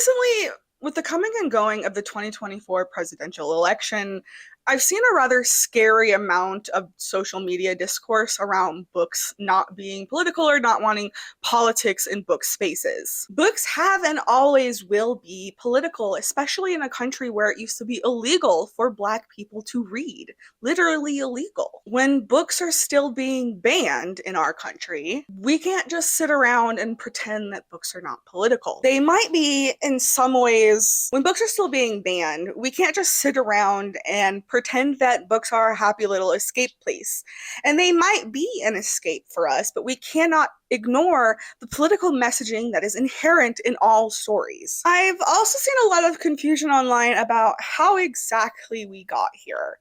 Recently, with the coming and going of the 2024 presidential election, I've seen a rather scary amount of social media discourse around books not being political or not wanting politics in book spaces. Books have and always will be political, especially in a country where it used to be illegal for Black people to read. Literally illegal. When books are still being banned in our country, we can't just sit around and pretend that books are not political. They might be in some ways. When books are still being banned, we can't just sit around and pretend that books are a happy little escape place. And they might be an escape for us, but we cannot ignore the political messaging that is inherent in all stories. I've also seen a lot of confusion online about how exactly we got here.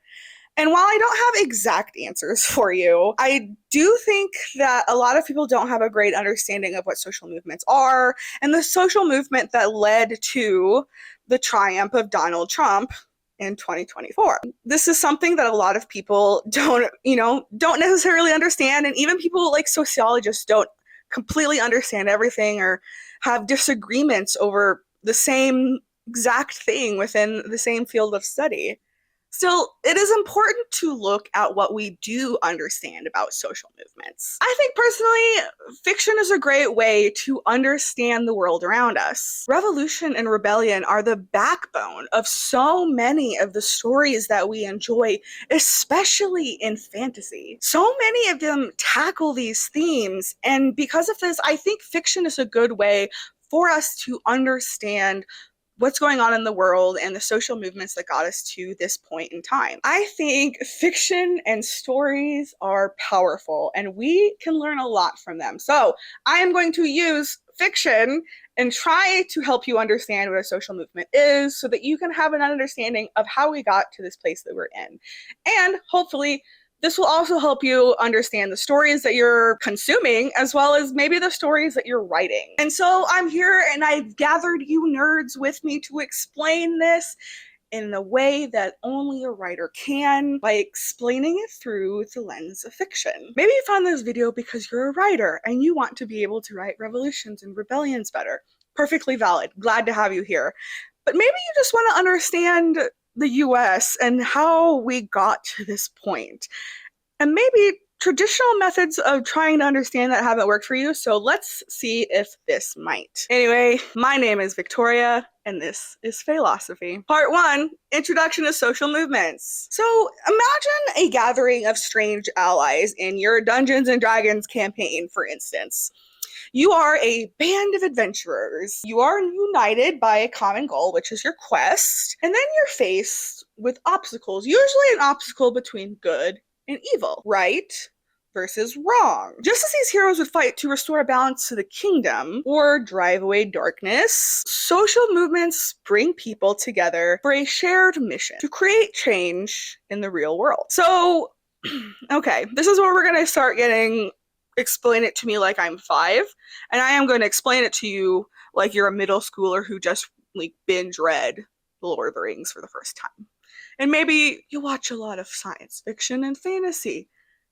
And while I don't have exact answers for you, I do think that a lot of people don't have a great understanding of what social movements are and the social movement that led to the triumph of Donald Trump in 2024. This is something that a lot of people don't necessarily understand, and even people like sociologists don't completely understand everything or have disagreements over the same exact thing within the same field of study. Still, it is important to look at what we do understand about social movements. I think personally, fiction is a great way to understand the world around us. Revolution and rebellion are the backbone of so many of the stories that we enjoy, especially in fantasy. So many of them tackle these themes, and because of this, I think fiction is a good way for us to understand what's going on in the world and the social movements that got us to this point in time. I think fiction and stories are powerful and we can learn a lot from them. So I am going to use fiction and try to help you understand what a social movement is so that you can have an understanding of how we got to this place that we're in. And hopefully, this will also help you understand the stories that you're consuming, as well as maybe the stories that you're writing. And so I'm here and I've gathered you nerds with me to explain this in a way that only a writer can, by explaining it through the lens of fiction. Maybe you found this video because you're a writer and you want to be able to write revolutions and rebellions better. Perfectly valid. Glad to have you here. But maybe you just want to understand the US and how we got to this point. And maybe traditional methods of trying to understand that haven't worked for you, so let's see if this might. Anyway, my name is Victoria, and this is Philosophy. Part 1, Introduction to Social Movements. So imagine a gathering of strange allies in your Dungeons & Dragons campaign, for instance. You are a band of adventurers. You are united by a common goal, which is your quest, and then you're faced with obstacles, usually an obstacle between good and evil, right versus wrong. Just as these heroes would fight to restore a balance to the kingdom or drive away darkness, social movements bring people together for a shared mission to create change in the real world. So, okay, this is where we're going to start getting explain it to me like I'm 5, and I am going to explain it to you like you're a middle schooler who just like binge read The Lord of the Rings for the first time. And maybe you watch a lot of science fiction and fantasy.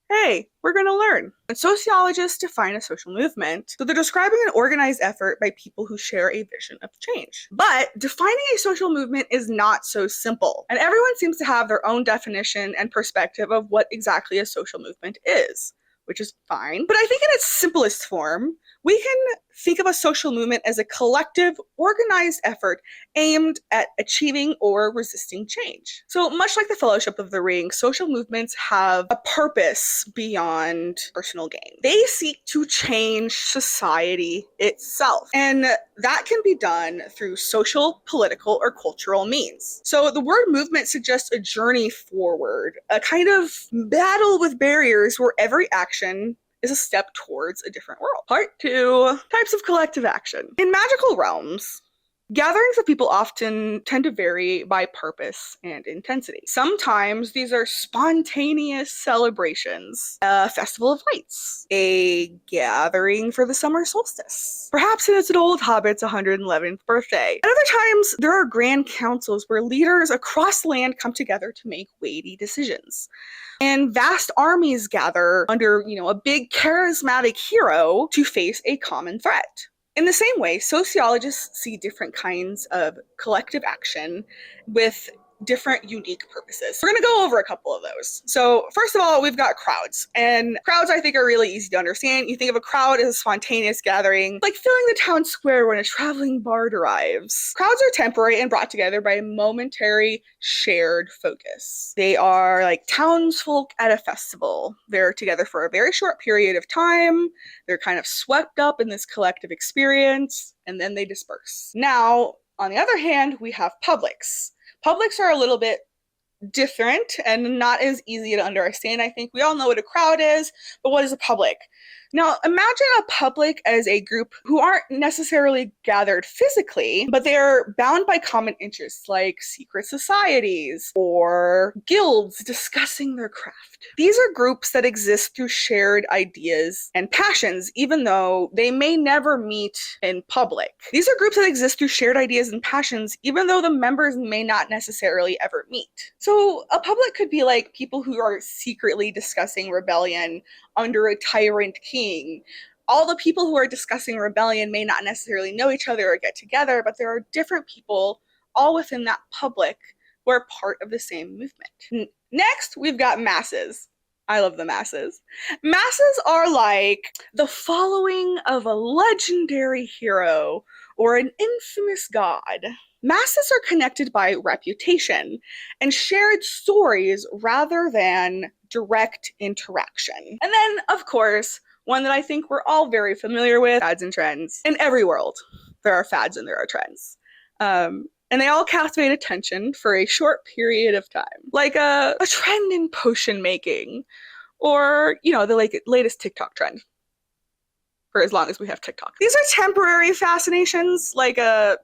Hey, we're going to learn. And sociologists define a social movement, so they're describing an organized effort by people who share a vision of change. But defining a social movement is not so simple, and everyone seems to have their own definition and perspective of what exactly a social movement is, which is fine. But I think in its simplest form, we can think of a social movement as a collective, organized effort aimed at achieving or resisting change. So much like the Fellowship of the Ring, social movements have a purpose beyond personal gain. They seek to change society itself, and that can be done through social, political, or cultural means. So the word movement suggests a journey forward, a kind of battle with barriers where every action is a step towards a different world. Part 2, types of collective action. In magical realms, gatherings of people often tend to vary by purpose and intensity. Sometimes these are spontaneous celebrations, a festival of lights, a gathering for the summer solstice. Perhaps it's an old hobbit's 111th birthday. At other times, there are grand councils where leaders across the land come together to make weighty decisions. And vast armies gather under, a big charismatic hero to face a common threat. In the same way, sociologists see different kinds of collective action with different unique purposes. We're going to go over a couple of those. So first of all, we've got crowds. And crowds, I think, are really easy to understand. You think of a crowd as a spontaneous gathering, like filling the town square when a traveling bard arrives. Crowds are temporary and brought together by a momentary shared focus. They are like townsfolk at a festival. They're together for a very short period of time. They're kind of swept up in this collective experience, and then they disperse. Now, on the other hand, we have publics. Publics are a little bit different and not as easy to understand. I think we all know what a crowd is, but what is a public? Now, imagine a public as a group who aren't necessarily gathered physically, but they're bound by common interests like secret societies or guilds discussing their craft. These are groups that exist through shared ideas and passions, even though they may never meet in public. These are groups that exist through shared ideas and passions, even though the members may not necessarily ever meet. So a public could be like people who are secretly discussing rebellion under a tyrant king. All the people who are discussing rebellion may not necessarily know each other or get together, but there are different people all within that public who are part of the same movement. Next, we've got masses. I love the masses. Masses are like the following of a legendary hero or an infamous god. Masses are connected by reputation and shared stories rather than direct interaction. And then, of course, one that I think we're all very familiar with, fads and trends. In every world, there are fads and there are trends. And they all captivate attention for a short period of time. Like a trend in potion making, or, the latest TikTok trend. For as long as we have TikTok. These are temporary fascinations, like a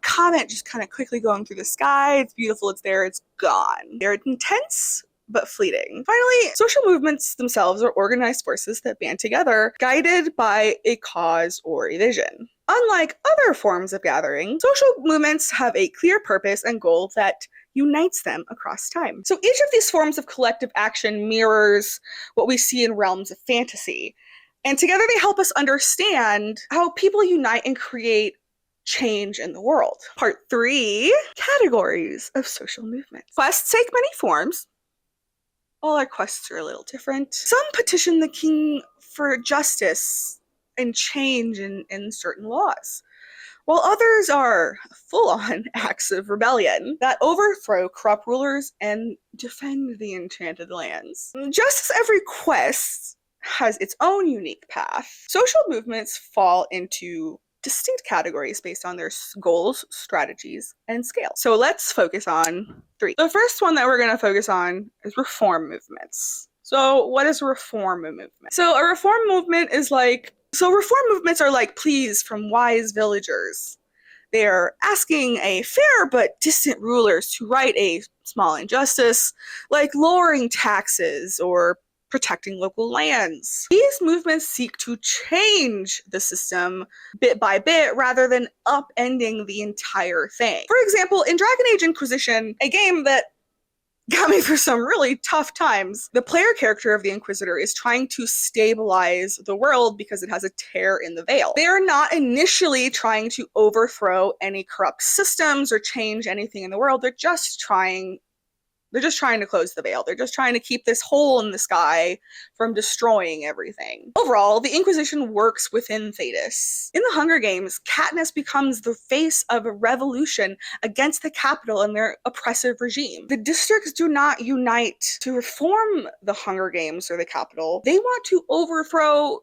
comet just kind of quickly going through the sky. It's beautiful, it's there, it's gone. They're intense, but fleeting. Finally, social movements themselves are organized forces that band together, guided by a cause or a vision. Unlike other forms of gathering, social movements have a clear purpose and goal that unites them across time. So each of these forms of collective action mirrors what we see in realms of fantasy. And together they help us understand how people unite and create change in the world. Part 3, categories of social movements. Quests take many forms. All our quests are a little different. Some petition the king for justice and change in certain laws, while others are full-on acts of rebellion that overthrow corrupt rulers and defend the enchanted lands. Just as every quest has its own unique path, social movements fall into distinct categories based on their goals, strategies, and scale. So let's focus on 3. The first one that we're going to focus on is reform movements. So what is a reform movement? So a reform movement is reform movements are like pleas from wise villagers. They're asking a fair but distant rulers to right a small injustice, like lowering taxes or protecting local lands. These movements seek to change the system bit by bit rather than upending the entire thing. For example, in Dragon Age Inquisition, a game that got me through some really tough times, the player character of the Inquisitor is trying to stabilize the world because it has a tear in the veil. They are not initially trying to overthrow any corrupt systems or change anything in the world. They're just trying to close the veil. They're just trying to keep this hole in the sky from destroying everything. Overall, the Inquisition works within Thedas. In the Hunger Games, Katniss becomes the face of a revolution against the Capitol and their oppressive regime. The districts do not unite to reform the Hunger Games or the Capitol. They want to overthrow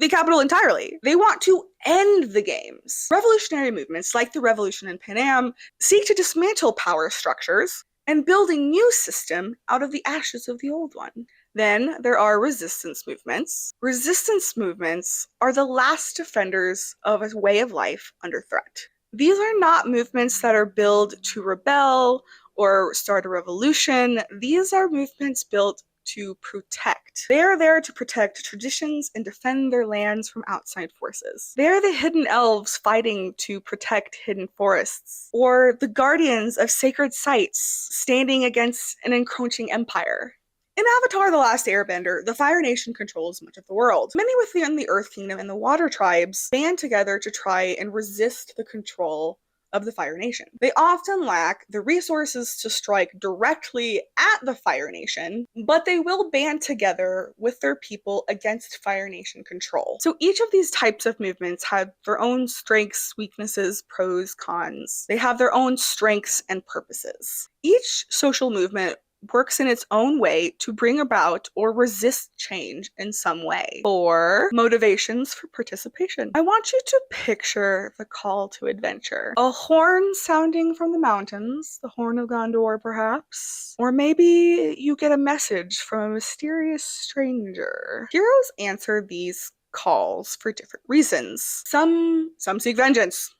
the Capitol entirely. They want to end the games. Revolutionary movements, like the revolution in Panem, seek to dismantle power structures and build a new system out of the ashes of the old one. Then there are resistance movements. Resistance movements are the last defenders of a way of life under threat. These are not movements that are built to rebel or start a revolution. These are movements built to protect. They are there to protect traditions and defend their lands from outside forces. They are the hidden elves fighting to protect hidden forests, or the guardians of sacred sites standing against an encroaching empire. In In Avatar: The Last Airbender, the Fire Nation controls much of the world. Many within the Earth Kingdom and the Water Tribes band together to try and resist the control of the Fire Nation. They often lack the resources to strike directly at the Fire Nation, but they will band together with their people against Fire Nation control. So each of these types of movements have their own strengths, weaknesses, pros, cons. They have their own strengths and purposes. Each social movement works in its own way to bring about or resist change in some way. For motivations for participation, I want you to picture the call to adventure. A horn sounding from the mountains, the Horn of Gondor perhaps, or maybe you get a message from a mysterious stranger. Heroes answer these calls for different reasons. Some seek vengeance.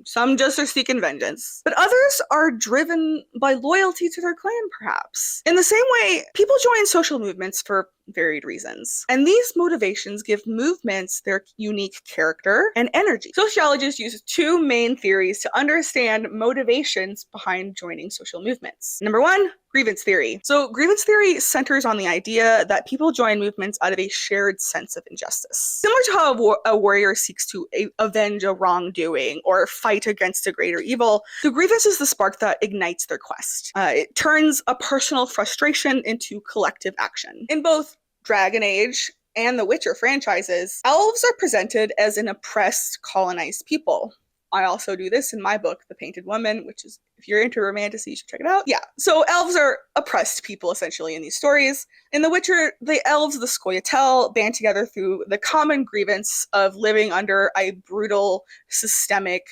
Some just are seeking vengeance. But others are driven by loyalty to their clan, perhaps. In the same way, people join social movements for varied reasons. And these motivations give movements their unique character and energy. Sociologists use two main theories to understand motivations behind joining social movements. Number one, grievance theory. So grievance theory centers on the idea that people join movements out of a shared sense of injustice. Similar to how a warrior seeks to avenge a wrongdoing or fight against a greater evil, the grievance is the spark that ignites their quest. It turns a personal frustration into collective action. In both Dragon Age and the Witcher franchises, elves are presented as an oppressed, colonized people. I also do this in my book, The Painted Woman, which is, if you're into romantasy, you should check it out. Yeah, so elves are oppressed people, essentially, in these stories. In The Witcher, the elves of the Scoia'tael band together through the common grievance of living under a brutal, systemic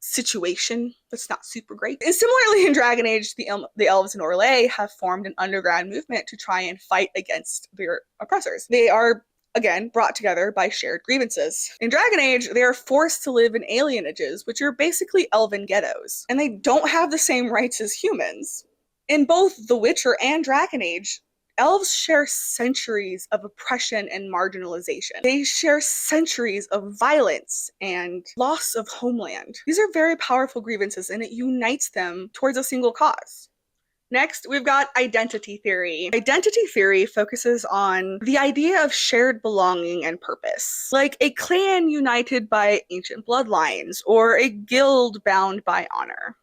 situation that's not super great. And similarly, in Dragon Age, the elves in Orlais have formed an underground movement to try and fight against their oppressors. They are, again, brought together by shared grievances. In Dragon Age, they are forced to live in alienages, which are basically elven ghettos, and they don't have the same rights as humans. In both The Witcher and Dragon Age, elves share centuries of oppression and marginalization. They share centuries of violence and loss of homeland. These are very powerful grievances, and it unites them towards a single cause. Next, we've got identity theory. Identity theory focuses on the idea of shared belonging and purpose, like a clan united by ancient bloodlines or a guild bound by honor.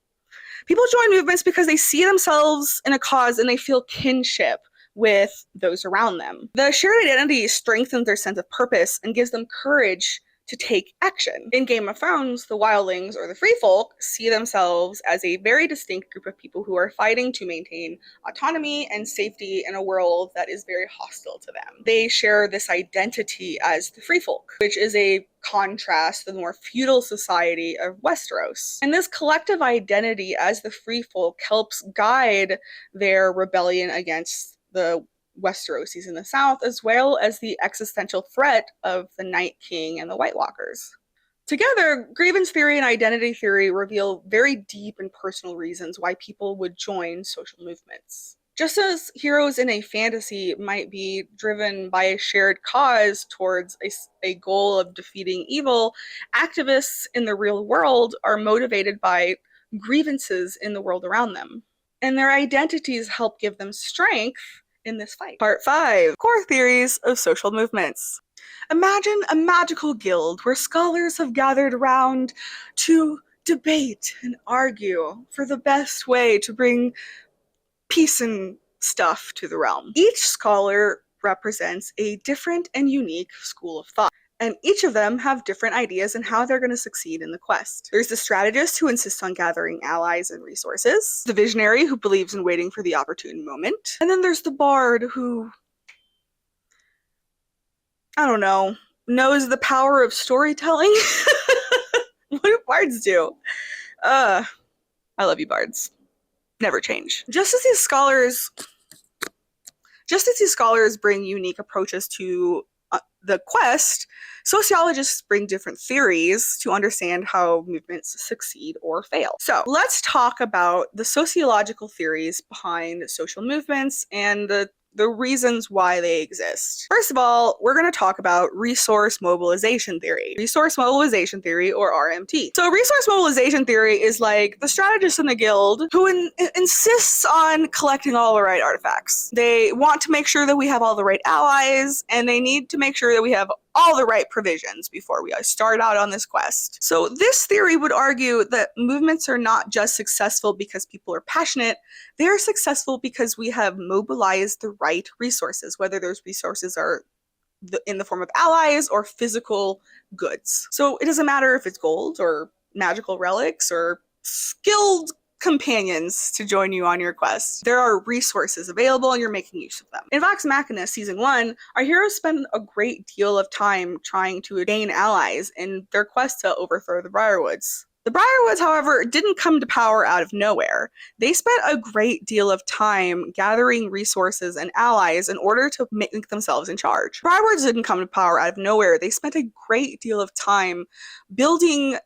People join movements because they see themselves in a cause and they feel kinship with those around them. The shared identity strengthens their sense of purpose and gives them courage to take action. In Game of Thrones, the wildlings or the free folk see themselves as a very distinct group of people who are fighting to maintain autonomy and safety in a world that is very hostile to them. They share this identity as the free folk, which is a contrast to the more feudal society of Westeros. And this collective identity as the free folk helps guide their rebellion against the Westerosis in the south, as well as the existential threat of the Night King and the White Walkers. Together, grievance theory and identity theory reveal very deep and personal reasons why people would join social movements. Just as heroes in a fantasy might be driven by a shared cause towards a goal of defeating evil, activists in the real world are motivated by grievances in the world around them. And their identities help give them strength in this fight. Part 5. Core theories of social movements. Imagine a magical guild where scholars have gathered around to debate and argue for the best way to bring peace and stuff to the realm. Each scholar represents a different and unique school of thought, and each of them have different ideas on how they're going to succeed in the quest. There's the strategist who insists on gathering allies and resources, the visionary who believes in waiting for the opportune moment, and then there's the bard who, I don't know, knows the power of storytelling. What do bards do? I love you, bards. Never change. Just as these scholars bring unique approaches to the quest, sociologists bring different theories to understand how movements succeed or fail. So let's talk about the sociological theories behind social movements and the the reasons why they exist. First of all, we're going to talk about resource mobilization theory. Resource mobilization theory, or RMT. So resource mobilization theory is like the strategist in the guild who insists on collecting all the right artifacts. They want to make sure that we have all the right allies, and they need to make sure that we have all the right provisions before we start out on this quest. So this theory would argue that movements are not just successful because people are passionate, they are successful because we have mobilized the right resources, whether those resources are in the form of allies or physical goods. So it doesn't matter if it's gold or magical relics or skilled companions to join you on your quest. There are resources available and you're making use of them. In Vox Machina Season 1, our heroes spend a great deal of time trying to gain allies in their quest to overthrow the Briarwoods. The Briarwoods, however, didn't come to power out of nowhere. They spent a great deal of time gathering resources and allies in order to make themselves in charge. Briarwoods didn't come to power out of nowhere. They spent a great deal of time building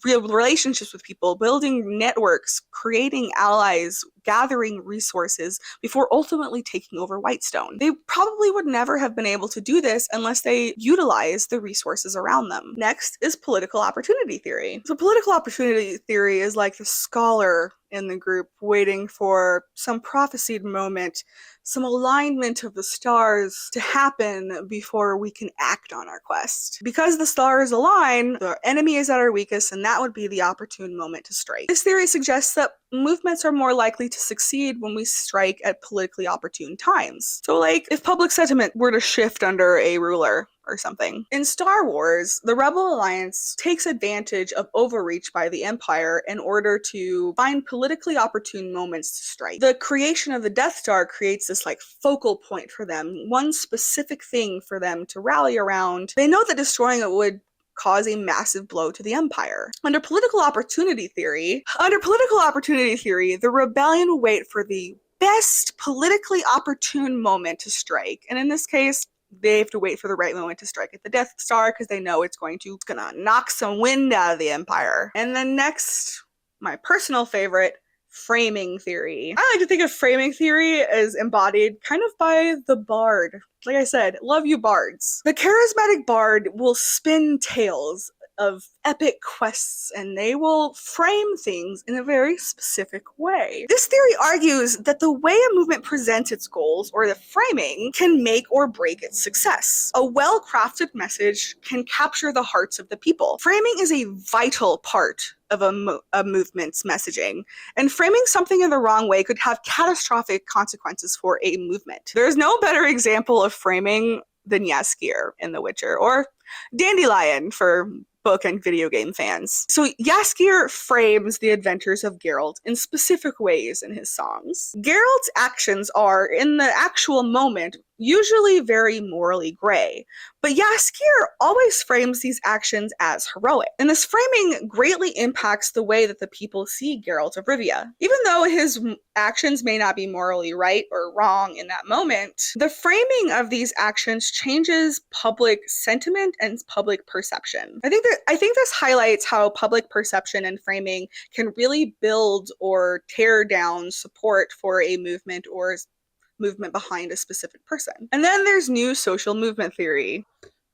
real relationships with people, building networks, creating allies, gathering resources before ultimately taking over Whitestone. They probably would never have been able to do this unless they utilized the resources around them. Next is political opportunity theory. So political opportunity theory is like the scholar in the group waiting for some prophesied moment, some alignment of the stars to happen before we can act on our quest. Because the stars align, the enemy is at our weakest, and that would be the opportune moment to strike. This theory suggests that movements are more likely to succeed when we strike at politically opportune times. So like, if public sentiment were to shift under a ruler or something. In Star Wars, the Rebel Alliance takes advantage of overreach by the Empire in order to find politically opportune moments to strike. The creation of the Death Star creates this like focal point for them, one specific thing for them to rally around. They know that destroying it would cause a massive blow to the Empire. Under political opportunity theory, the rebellion will wait for the best politically opportune moment to strike. And in this case, they have to wait for the right moment to strike at the Death Star because they know it's gonna knock some wind out of the Empire. And then next, my personal favorite, framing theory. I like to think of framing theory as embodied kind of by the bard. Like I said, love you bards. The charismatic bard will spin tales of epic quests, and they will frame things in a very specific way. This theory argues that the way a movement presents its goals, or the framing, can make or break its success. A well-crafted message can capture the hearts of the people. Framing is a vital part of a movement's messaging, and framing something in the wrong way could have catastrophic consequences for a movement. There's no better example of framing than Jaskier in The Witcher, or Dandelion for book and video game fans. So Jaskier frames the adventures of Geralt in specific ways in his songs. Geralt's actions are, in the actual moment, usually very morally gray, but Jaskier always frames these actions as heroic. And this framing greatly impacts the way that the people see Geralt of Rivia. Even though his actions may not be morally right or wrong in that moment, the framing of these actions changes public sentiment and public perception. I think this highlights how public perception and framing can really build or tear down support for a movement or movement behind a specific person. And then there's new social movement theory.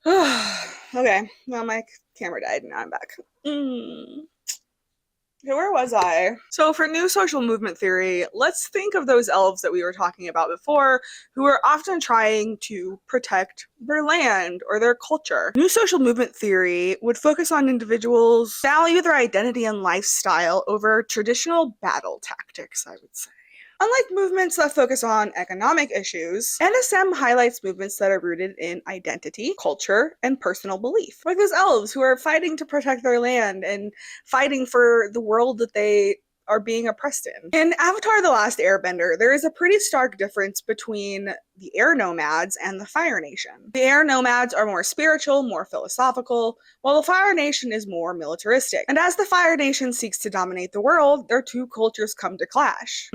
Okay, well, my camera died and now I'm back. Okay, where was I? So for new social movement theory, let's think of those elves that we were talking about before, who are often trying to protect their land or their culture. New social movement theory would focus on individuals value their identity and lifestyle over traditional battle tactics, I would say. Unlike movements that focus on economic issues, NSM highlights movements that are rooted in identity, culture, and personal belief. Like those elves who are fighting to protect their land and fighting for the world that they are being oppressed in. In Avatar: The Last Airbender, there is a pretty stark difference between the Air Nomads and the Fire Nation. The Air Nomads are more spiritual, more philosophical, while the Fire Nation is more militaristic. And as the Fire Nation seeks to dominate the world, their two cultures come to clash.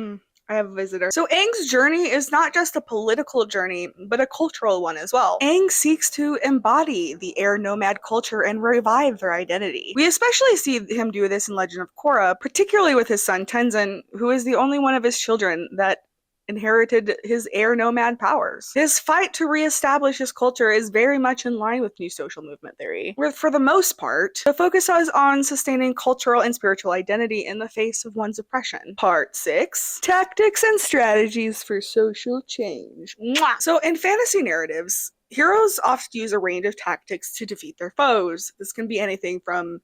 I have a visitor. So Aang's journey is not just a political journey, but a cultural one as well. Aang seeks to embody the air nomad culture and revive their identity. We especially see him do this in Legend of Korra, particularly with his son Tenzin, who is the only one of his children that inherited his air nomad powers. His fight to reestablish his culture is very much in line with New Social Movement theory, where for the most part, the focus is on sustaining cultural and spiritual identity in the face of one's oppression. Part 6, Tactics and Strategies for Social Change. Mwah! So in fantasy narratives, heroes often use a range of tactics to defeat their foes. This can be anything from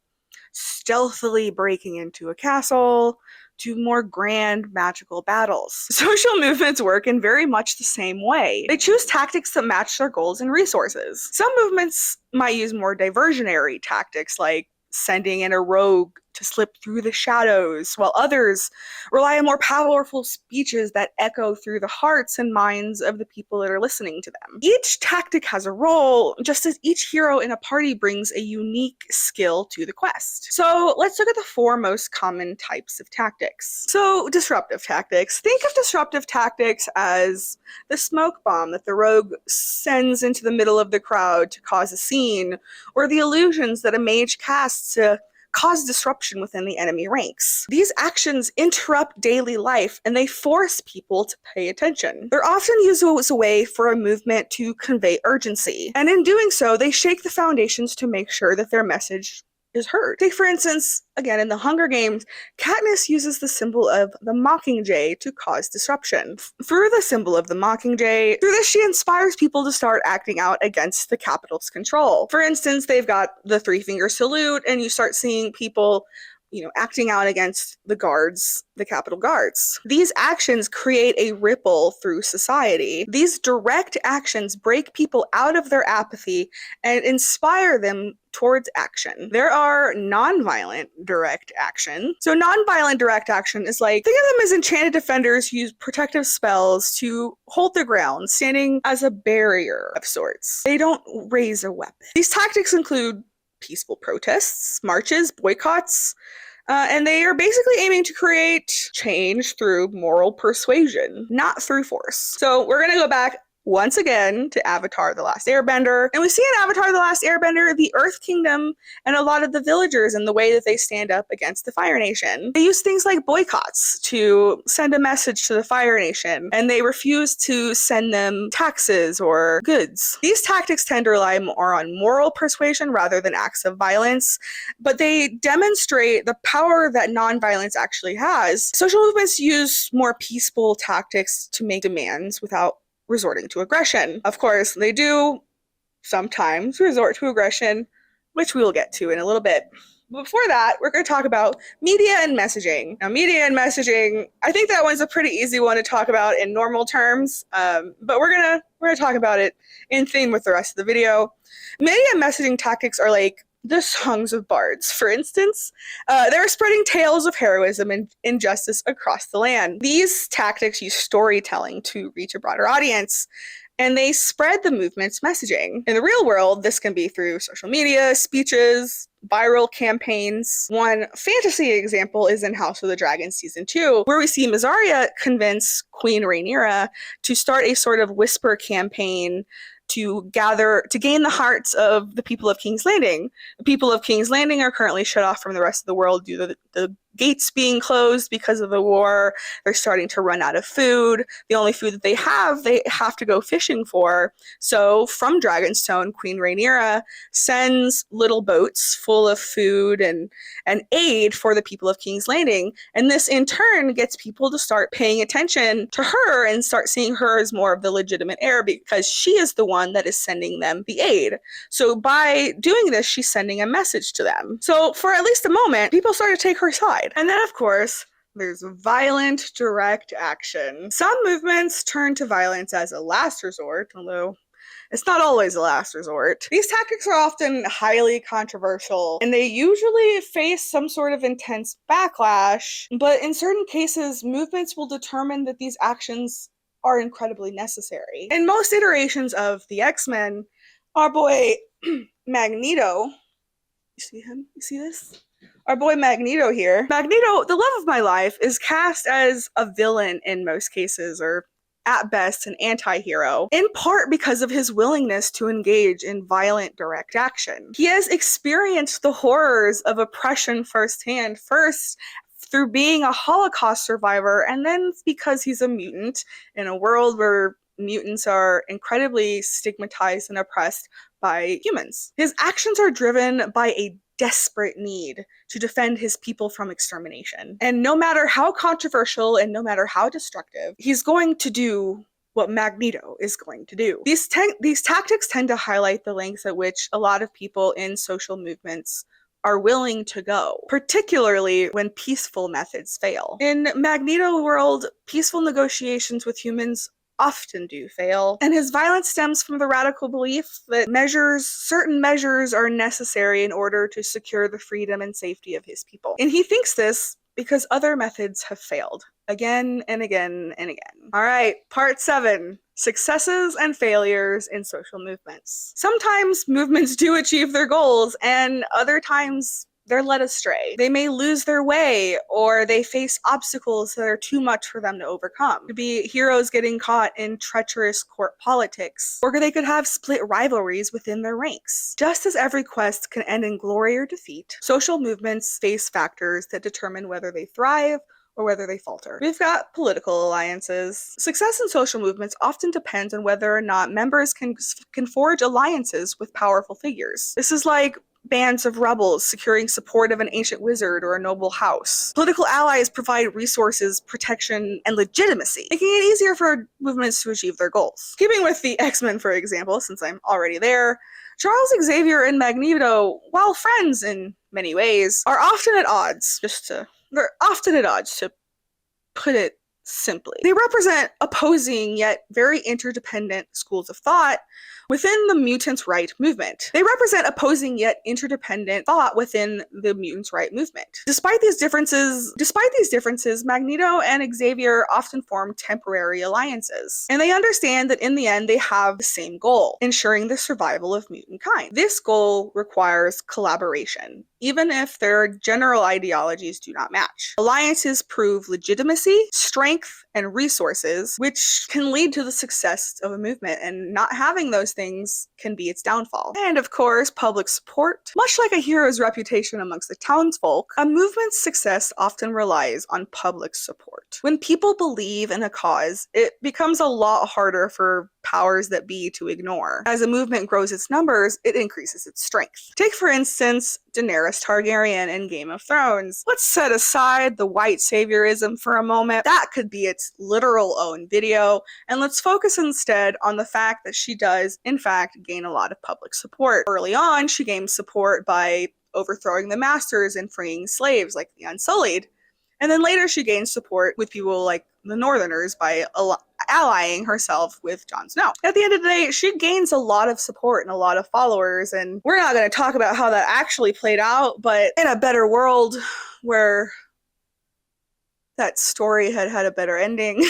stealthily breaking into a castle to more grand magical battles. Social movements work in very much the same way. They choose tactics that match their goals and resources. Some movements might use more diversionary tactics like sending in a rogue to slip through the shadows, while others rely on more powerful speeches that echo through the hearts and minds of the people that are listening to them. Each tactic has a role, just as each hero in a party brings a unique skill to the quest. So let's look at the 4 most common types of tactics. So disruptive tactics. Think of disruptive tactics as the smoke bomb that the rogue sends into the middle of the crowd to cause a scene, or the illusions that a mage casts to cause disruption within the enemy ranks. These actions interrupt daily life and they force people to pay attention. They're often used as a way for a movement to convey urgency, and in doing so, they shake the foundations to make sure that their message is heard. Take, for instance, again, in the Hunger Games, Katniss uses the symbol of the Mockingjay to cause disruption. Through the symbol of the Mockingjay, through this, she inspires people to start acting out against the Capitol's control. For instance, they've got the 3-finger salute, and you start seeing people acting out against the guards, the Capitol guards. These actions create a ripple through society. These direct actions break people out of their apathy and inspire them towards action. There are nonviolent direct action. So nonviolent direct action is think of them as enchanted defenders who use protective spells to hold their ground, standing as a barrier of sorts. They don't raise a weapon. These tactics include peaceful protests, marches, boycotts, and they are basically aiming to create change through moral persuasion, not through force. So we're going to go back once again to Avatar: The Last Airbender. And we see in Avatar: The Last Airbender the Earth Kingdom and a lot of the villagers and the way that they stand up against the Fire Nation. They use things like boycotts to send a message to the Fire Nation, and they refuse to send them taxes or goods. These tactics tend to rely more on moral persuasion rather than acts of violence, but they demonstrate the power that nonviolence actually has. Social movements use more peaceful tactics to make demands without resorting to aggression. Of course, they do sometimes resort to aggression, which we'll get to in a little bit. But before that, we're going to talk about media and messaging. Now, media and messaging, I think that one's a pretty easy one to talk about in normal terms, but we're gonna talk about it in theme with the rest of the video. Media and messaging tactics are like the songs of bards. For instance, they're spreading tales of heroism and injustice across the land. These tactics use storytelling to reach a broader audience, and they spread the movement's messaging. In the real world, this can be through social media, speeches, viral campaigns. One fantasy example is in House of the Dragon Season 2, where we see Missaria convince Queen Rhaenyra to start a sort of whisper campaign to gain the hearts of the people of King's Landing. The people of King's Landing are currently shut off from the rest of the world due to the gates being closed because of the war. They're starting to run out of food. The only food that they have to go fishing for. So from Dragonstone, Queen Rhaenyra sends little boats full of food and aid for the people of King's Landing. And this in turn gets people to start paying attention to her and start seeing her as more of the legitimate heir, because she is the one that is sending them the aid. So by doing this, she's sending a message to them. So for at least a moment, people start to take her side. And then, of course, there's violent direct action. Some movements turn to violence as a last resort, although it's not always a last resort. These tactics are often highly controversial, and they usually face some sort of intense backlash, but in certain cases, movements will determine that these actions are incredibly necessary. In most iterations of the X-Men, our boy Magneto, you see him? You see this? Our boy Magneto here. Magneto, the love of my life, is cast as a villain in most cases, or at best an anti-hero, in part because of his willingness to engage in violent direct action. He has experienced the horrors of oppression firsthand, first through being a Holocaust survivor, and then because he's a mutant in a world where mutants are incredibly stigmatized and oppressed by humans. His actions are driven by a desperate need to defend his people from extermination. And no matter how controversial and no matter how destructive, he's going to do what Magneto is going to do. These tactics tend to highlight the lengths at which a lot of people in social movements are willing to go, particularly when peaceful methods fail. In Magneto world, peaceful negotiations with humans often do fail, and his violence stems from the radical belief that certain measures are necessary in order to secure the freedom and safety of his people. And he thinks this because other methods have failed again and again and again. All right, part 7. Successes and failures in social movements. Sometimes movements do achieve their goals, and other times they're led astray. They may lose their way, or they face obstacles that are too much for them to overcome. It could be heroes getting caught in treacherous court politics, or they could have split rivalries within their ranks. Just as every quest can end in glory or defeat, social movements face factors that determine whether they thrive or whether they falter. We've got political alliances. Success in social movements often depends on whether or not members can forge alliances with powerful figures. This is like bands of rebels securing support of an ancient wizard or a noble house. Political allies provide resources, protection, and legitimacy, making it easier for movements to achieve their goals. Keeping with the X-Men, for example, since I'm already there, Charles Xavier and Magneto, while friends in many ways, are often at odds, they're often at odds, to put it simply. They represent opposing yet very interdependent schools of thought within the mutants' right movement. They represent opposing yet interdependent thought within the mutants' right movement. Despite these differences, Magneto and Xavier often form temporary alliances, and they understand that in the end they have the same goal, ensuring the survival of mutant kind. This goal requires collaboration, even if their general ideologies do not match. Alliances prove legitimacy, strength, and resources, which can lead to the success of a movement, and not having those things can be its downfall. And of course, public support. Much like a hero's reputation amongst the townsfolk, a movement's success often relies on public support. When people believe in a cause, it becomes a lot harder for powers that be to ignore. As a movement grows its numbers, it increases its strength. Take, for instance, Daenerys Targaryen in Game of Thrones. Let's set aside the white saviorism for a moment. That could be its literal own video, and let's focus instead on the fact that she does, in fact, gain a lot of public support. Early on, she gained support by overthrowing the masters and freeing slaves like the Unsullied. And then later she gained support with people like the Northerners by allying herself with Jon Snow. At the end of the day, she gains a lot of support and a lot of followers, and we're not going to talk about how that actually played out, but in a better world where that story had a better ending,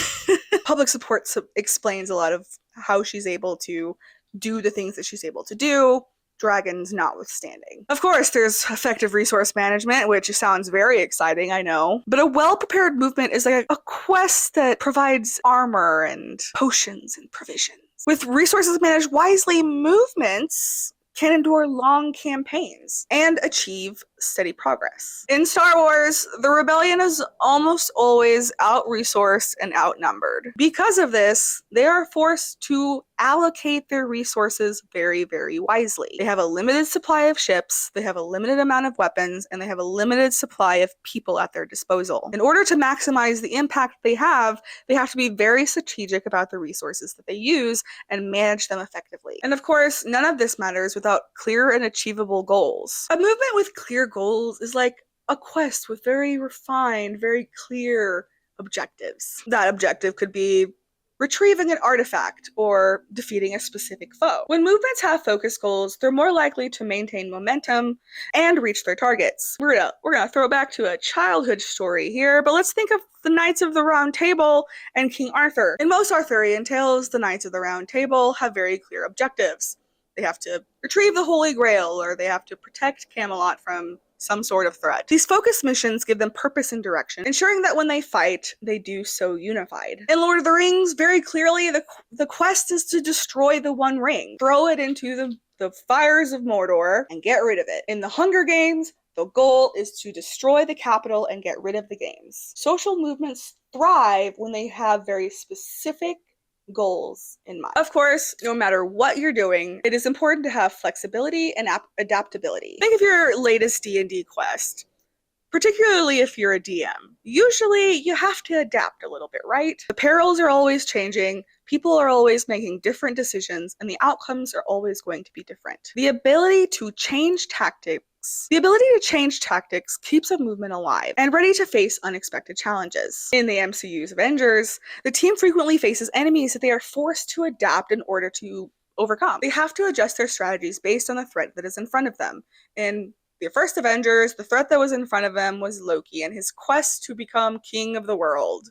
public support explains a lot of how she's able to do the things that she's able to do, dragons notwithstanding. Of course, there's effective resource management, which sounds very exciting, I know. But a well-prepared movement is like a quest that provides armor and potions and provisions. With resources managed wisely, movements can endure long campaigns and achieve steady progress. In Star Wars, the rebellion is almost always out-resourced and outnumbered. Because of this, they are forced to allocate their resources very, very wisely. They have a limited supply of ships, they have a limited amount of weapons, and they have a limited supply of people at their disposal. In order to maximize the impact they have to be very strategic about the resources that they use and manage them effectively. And of course, none of this matters without clear and achievable goals. A movement with clear goals is like a quest with very refined, very clear objectives. That objective could be retrieving an artifact or defeating a specific foe. When movements have focused goals, they're more likely to maintain momentum and reach their targets. We're gonna throw back to a childhood story here, but let's think of the Knights of the Round Table and King Arthur. In most Arthurian tales, the Knights of the Round Table have very clear objectives. They have to retrieve the Holy Grail, or they have to protect Camelot from some sort of threat. These focused missions give them purpose and direction, ensuring that when they fight, they do so unified. In Lord of the Rings, very clearly, the quest is to destroy the One Ring, throw it into the fires of Mordor, and get rid of it. In the Hunger Games, The goal is to destroy the capital and get rid of the games. Social movements thrive when they have very specific goals in mind. Of course, no matter what you're doing, it is important to have flexibility and adaptability. Think of your latest D&D quest. Particularly if you're a DM. Usually you have to adapt a little bit, right? The perils are always changing, people are always making different decisions, and the outcomes are always going to be different. The ability to change tactics keeps a movement alive and ready to face unexpected challenges. In the MCU's Avengers, the team frequently faces enemies that they are forced to adapt in order to overcome. They have to adjust their strategies based on the threat that is in front of them. In the first Avengers, the threat that was in front of them was Loki and his quest to become king of the world.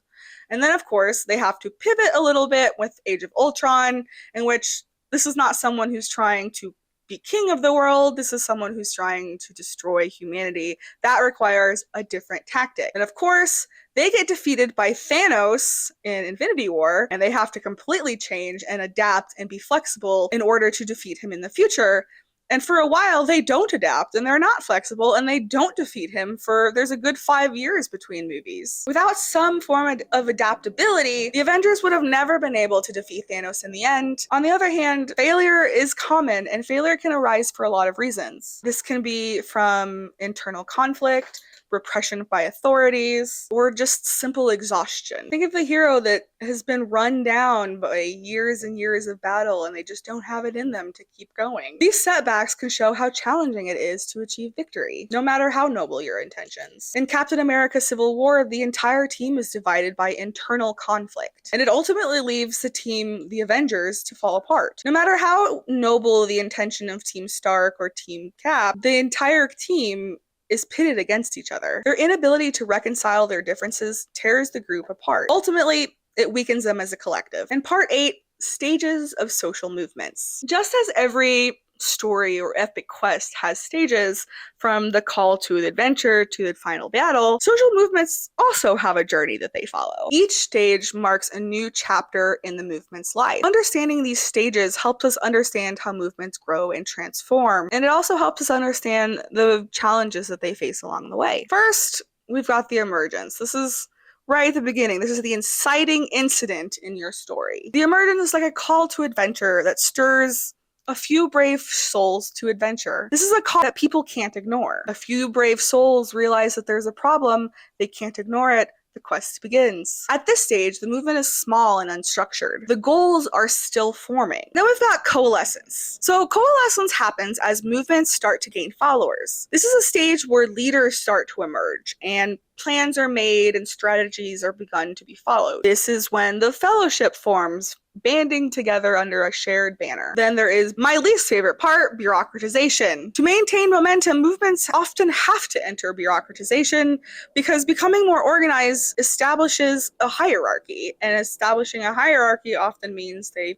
And then, of course, they have to pivot a little bit with Age of Ultron, in which this is not someone who's trying to be king of the world. This is someone who's trying to destroy humanity. That requires a different tactic. And of course, they get defeated by Thanos in Infinity War, and they have to completely change and adapt and be flexible in order to defeat him in the future. And for a while, they don't adapt, and they're not flexible, and they don't defeat him there's a good 5 years between movies. Without some form of adaptability, the Avengers would have never been able to defeat Thanos in the end. On the other hand, failure is common, and failure can arise for a lot of reasons. This can be from internal conflict, repression by authorities, or just simple exhaustion. Think of the hero that has been run down by years and years of battle and they just don't have it in them to keep going. These setbacks can show how challenging it is to achieve victory, no matter how noble your intentions. In Captain America Civil War, the entire team is divided by internal conflict, and it ultimately leaves the Avengers, to fall apart. No matter how noble the intention of Team Stark or Team Cap, the entire team is pitted against each other. Their inability to reconcile their differences tears the group apart. Ultimately, it weakens them as a collective. In Part 8, Stages of Social Movements. Just as every story or epic quest has stages, from the call to the adventure to the final battle, social movements also have a journey that they follow. Each stage marks a new chapter in the movement's life. Understanding these stages helps us understand how movements grow and transform, and it also helps us understand the challenges that they face along the way. First, we've got the emergence. This is right at the beginning. This is the inciting incident in your story. The emergence is like a call to adventure that stirs a few brave souls to adventure. This is a call that people can't ignore. A few brave souls realize that there's a problem, they can't ignore it, the quest begins. At this stage, the movement is small and unstructured. The goals are still forming. Then we've got coalescence. So coalescence happens as movements start to gain followers. This is a stage where leaders start to emerge and plans are made and strategies are begun to be followed. This is when the fellowship forms, banding together under a shared banner. Then there is my least favorite part, bureaucratization. To maintain momentum, movements often have to enter bureaucratization because becoming more organized establishes a hierarchy, and establishing a hierarchy often means they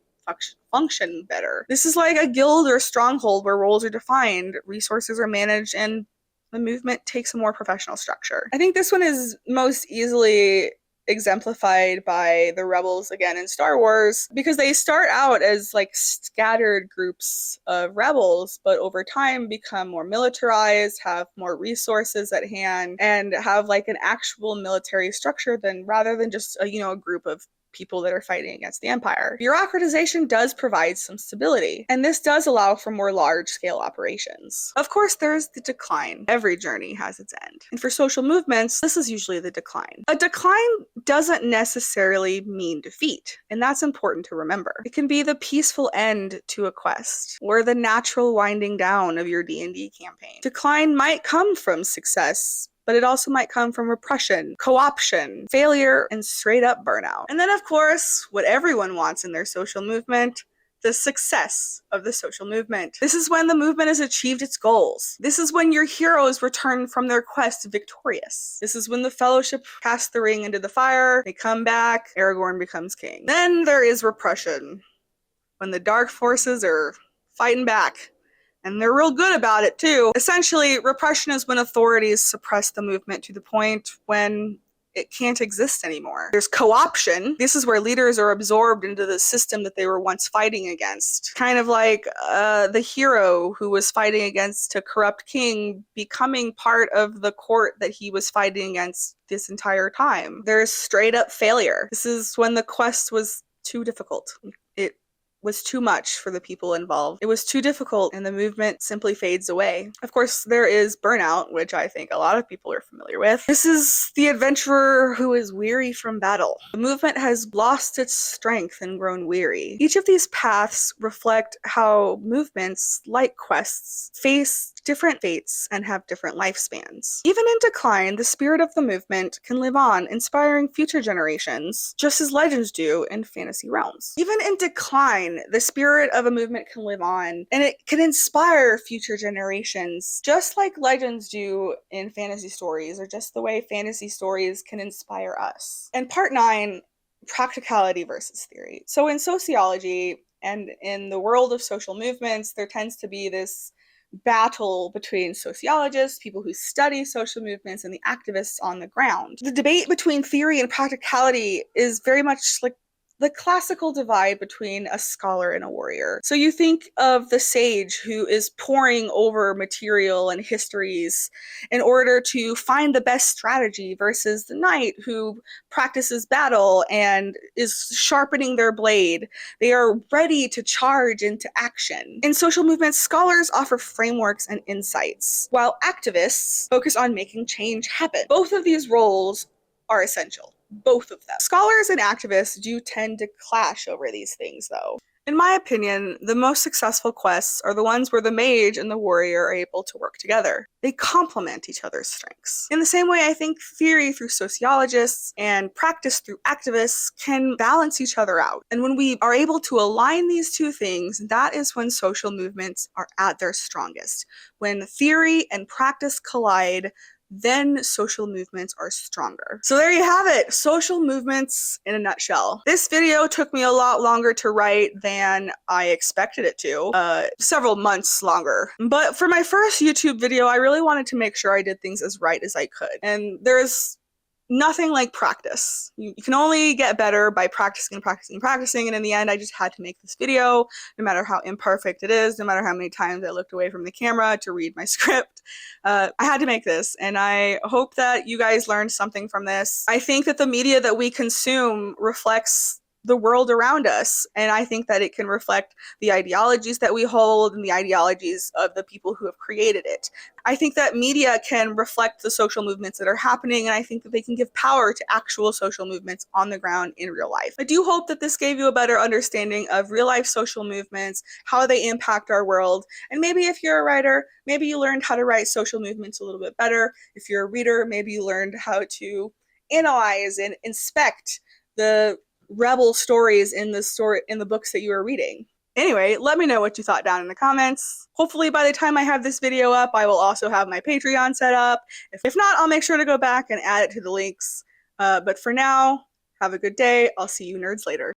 function better. This is like a guild or a stronghold where roles are defined, resources are managed, and the movement takes a more professional structure. I think this one is most easily exemplified by the rebels again in Star Wars, because they start out as like scattered groups of rebels, but over time become more militarized, have more resources at hand, and have like an actual military structure rather than just a group of people that are fighting against the Empire. Bureaucratization does provide some stability, and this does allow for more large-scale operations. Of course, there's the decline. Every journey has its end. And for social movements, this is usually the decline. A decline doesn't necessarily mean defeat, and that's important to remember. It can be the peaceful end to a quest, or the natural winding down of your D&D campaign. Decline might come from success, but it also might come from repression, co-option, failure, and straight-up burnout. And then, of course, what everyone wants in their social movement, the success of the social movement. This is when the movement has achieved its goals. This is when your heroes return from their quest victorious. This is when the Fellowship cast the ring into the fire, they come back, Aragorn becomes king. Then there is repression, when the dark forces are fighting back. And they're real good about it, too. Essentially, repression is when authorities suppress the movement to the point when it can't exist anymore. There's co-option. This is where leaders are absorbed into the system that they were once fighting against. Kind of like the hero who was fighting against a corrupt king becoming part of the court that he was fighting against this entire time. There's straight up failure. This is when the quest was too difficult. It was too much for the people involved. It was too difficult and the movement simply fades away. Of course, there is burnout, which I think a lot of people are familiar with. This is the adventurer who is weary from battle. The movement has lost its strength and grown weary. Each of these paths reflect how movements, like quests, face different fates and have different lifespans. Even in decline, the spirit of the movement can live on, inspiring future generations, just as legends do in fantasy realms. Even in decline, the spirit of a movement can live on, and it can inspire future generations, just like legends do in fantasy stories, or just the way fantasy stories can inspire us. And part 9, practicality versus theory. So in sociology and in the world of social movements, there tends to be this battle between sociologists, people who study social movements, and the activists on the ground. The debate between theory and practicality is very much like the classical divide between a scholar and a warrior. So you think of the sage who is poring over material and histories in order to find the best strategy versus the knight who practices battle and is sharpening their blade. They are ready to charge into action. In social movements, scholars offer frameworks and insights, while activists focus on making change happen. Both of these roles are essential. Both of them. Scholars and activists do tend to clash over these things, though. In my opinion, the most successful quests are the ones where the mage and the warrior are able to work together. They complement each other's strengths. In the same way, I think theory through sociologists and practice through activists can balance each other out. And when we are able to align these two things, that is when social movements are at their strongest. When theory and practice collide, then social movements are stronger. So there you have it, social movements in a nutshell. This video took me a lot longer to write than I expected it to, several months longer. But for my first YouTube video, I really wanted to make sure I did things as right as I could. And there's nothing like practice. You can only get better by practicing, and in the end, I just had to make this video, no matter how imperfect it is, no matter how many times I looked away from the camera to read my script. I had to make this, and I hope that you guys learned something from this. I think that the media that we consume reflects the world around us, and I think that it can reflect the ideologies that we hold and the ideologies of the people who have created it. I think that media can reflect the social movements that are happening, and I think that they can give power to actual social movements on the ground in real life. I do hope that this gave you a better understanding of real life social movements, how they impact our world, and maybe if you're a writer, maybe you learned how to write social movements a little bit better. If you're a reader, maybe you learned how to analyze and inspect the rebel stories in the books that you are reading. Anyway, let me know what you thought down in the comments. Hopefully by the time I have this video up, I will also have my Patreon set up. If not, I'll make sure to go back and add it to the links. But for now, have a good day. I'll see you nerds later.